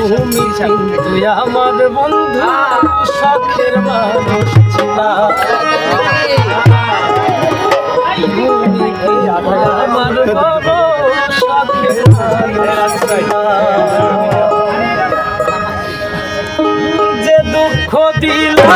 তুমি কিন্তু আমার বন্ধু শখের মানুষ ছিলা আমার বড় শখের মানুষ ছিলা যে দুঃখ দিলা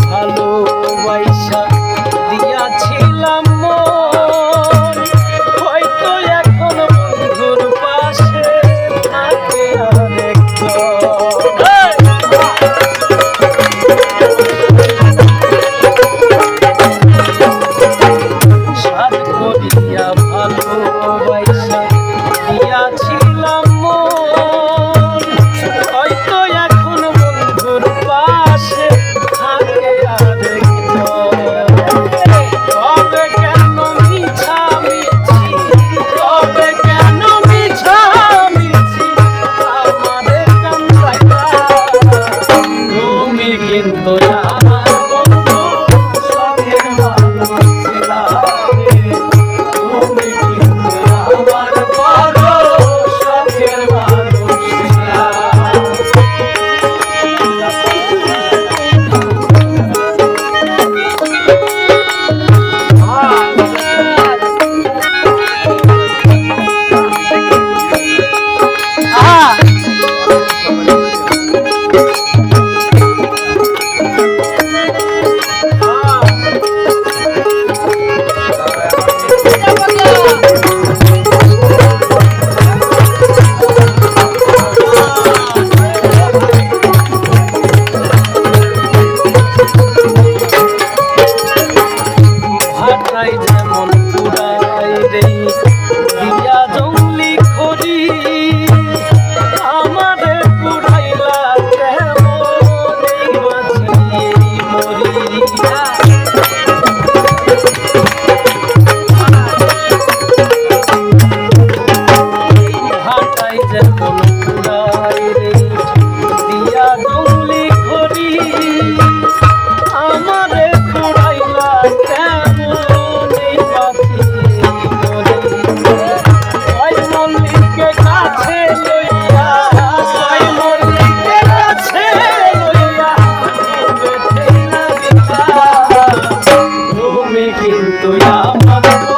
ভালোবাসা দিয়াছিলাম মন হয়তো এখন বন্ধুর পাশে থাকে সাদ করিয়া ভালোবাসা দিয়াছিলাম মন হয়তো এখন বন্ধুর পাশে কিন্তু আমার বন্ধু শখের মানুষ ছিলা তুমি কিন্তু আমার বড় শখের মানুষ ছিলা যেমন পুরাই রে দিয়া জঙ্গলি খড়ি আমাদের পুরাইলা তেমন এই বাঁচিয়ে মরি ভাটাই যেমন পুরাই রে দিয়া জঙ্গলি খড়ি আমাদের পুরাইলা কিন্তু আমার